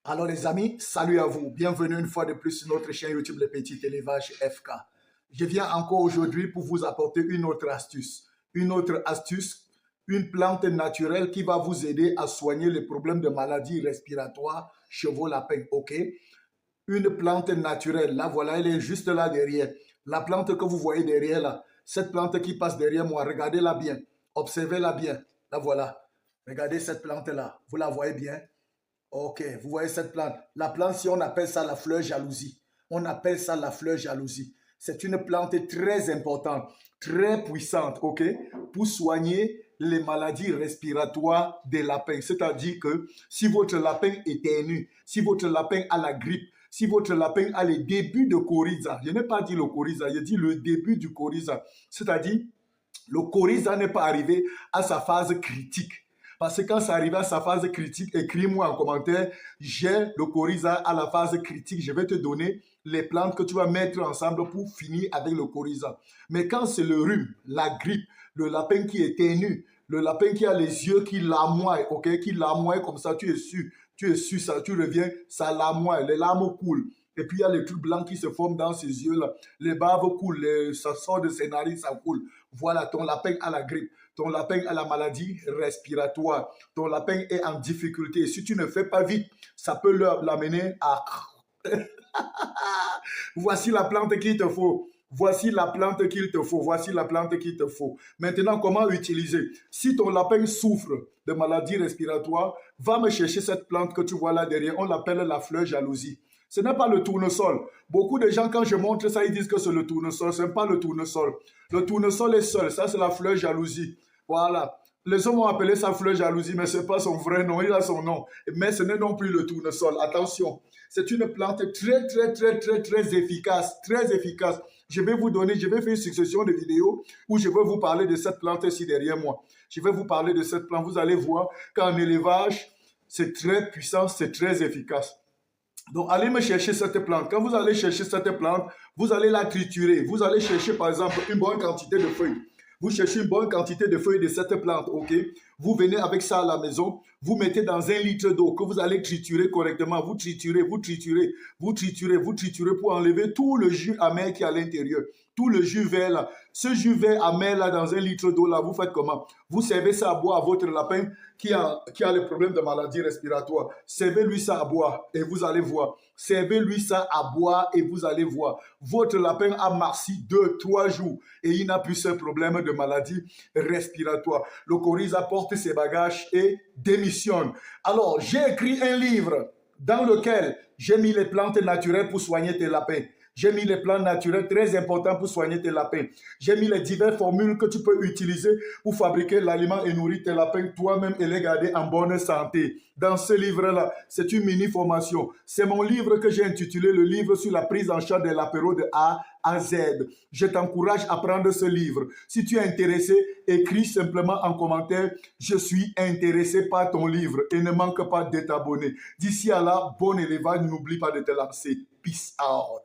Alors les amis, salut à vous. Bienvenue une fois de plus sur notre chaîne YouTube Les Petits Élevages FK. Je viens encore aujourd'hui pour vous apporter une autre astuce. Une plante naturelle qui va vous aider à soigner les problèmes de maladies respiratoires chez vos lapins, ok? Une plante naturelle, là voilà, elle est juste là derrière. La plante que vous voyez derrière là, cette plante qui passe derrière moi, regardez-la bien, observez-la bien. Là voilà, regardez cette plante-là, vous la voyez bien? Ok, vous voyez cette plante. La plante, si on appelle ça la fleur jalousie. On appelle ça la fleur jalousie. C'est une plante très importante, très puissante, ok, pour soigner les maladies respiratoires des lapins. C'est-à-dire que si votre lapin éternue, si votre lapin a la grippe, si votre lapin a les débuts de coryza, je n'ai pas dit le coryza, je dis le début du coryza, c'est-à-dire le coryza n'est pas arrivé à sa phase critique. Parce que quand ça arrive à sa phase critique, écris-moi en commentaire, j'ai le coryza à la phase critique, je vais te donner les plantes que tu vas mettre ensemble pour finir avec le coryza. Mais quand c'est le rhume, la grippe, le lapin qui est ténu, le lapin qui a les yeux qui lamoient, ok, qui lamoient comme ça, tu es su ça, tu reviens, ça lamoie, les larmes coulent. Et puis il y a les trucs blancs qui se forment dans ses yeux-là. Les baves coulent, ça sort de ses narines, ça coule. Voilà, ton lapin a la grippe. Ton lapin a la maladie respiratoire. Ton lapin est en difficulté. Si tu ne fais pas vite, ça peut l'amener à... Voici la plante qu'il te faut. Voici la plante qu'il te faut. Voici la plante qu'il te faut. Maintenant, comment utiliser? Si ton lapin souffre de maladie respiratoire, va me chercher cette plante que tu vois là derrière. On l'appelle la fleur jalousie. Ce n'est pas le tournesol. Beaucoup de gens, quand je montre ça, ils disent que c'est le tournesol. Ce n'est pas le tournesol. Le tournesol est seul. Ça, c'est la fleur jalousie. Voilà. Les hommes ont appelé ça fleur jalousie, mais ce n'est pas son vrai nom. Il a son nom. Mais ce n'est non plus le tournesol. Attention. C'est une plante très efficace. Très efficace. Je vais faire une succession de vidéos où je vais vous parler de cette plante ici derrière moi. Je vais vous parler de cette plante. Vous allez voir qu'en élevage, c'est très puissant, c'est très efficace. Donc, allez me chercher cette plante. Quand vous allez chercher cette plante, vous allez la triturer. Vous allez chercher, par exemple, une bonne quantité de feuilles. Vous cherchez une bonne quantité de feuilles de cette plante, ok? Vous venez avec ça à la maison, vous mettez dans 1 litre d'eau que vous allez triturer correctement. Vous triturez pour enlever tout le jus amer qui est à l'intérieur. Tout le jus vert là. Ce jus vert amer là dans 1 litre d'eau là, vous faites comment? Vous servez ça à boire à votre lapin qui a les problèmes de maladie respiratoire. Servez-lui ça à boire et vous allez voir. Servez-lui ça à boire et vous allez voir. Votre lapin a marché 2-3 jours et il n'a plus ce problème de maladie respiratoire. Le coryza porte ses bagages et démissionne. Alors, j'ai écrit un livre dans lequel j'ai mis les plantes naturelles pour soigner tes lapins. J'ai mis les plantes naturelles très importants pour soigner tes lapins. J'ai mis les diverses formules que tu peux utiliser pour fabriquer l'aliment et nourrir tes lapins toi-même et les garder en bonne santé. Dans ce livre-là, c'est une mini-formation. C'est mon livre que j'ai intitulé le livre sur la prise en charge des lapéros de A à Z. Je t'encourage à prendre ce livre. Si tu es intéressé, écris simplement en commentaire « Je suis intéressé par ton livre » et ne manque pas de t'abonner. D'ici à là, bon élevage, n'oublie pas de te lancer. Peace out.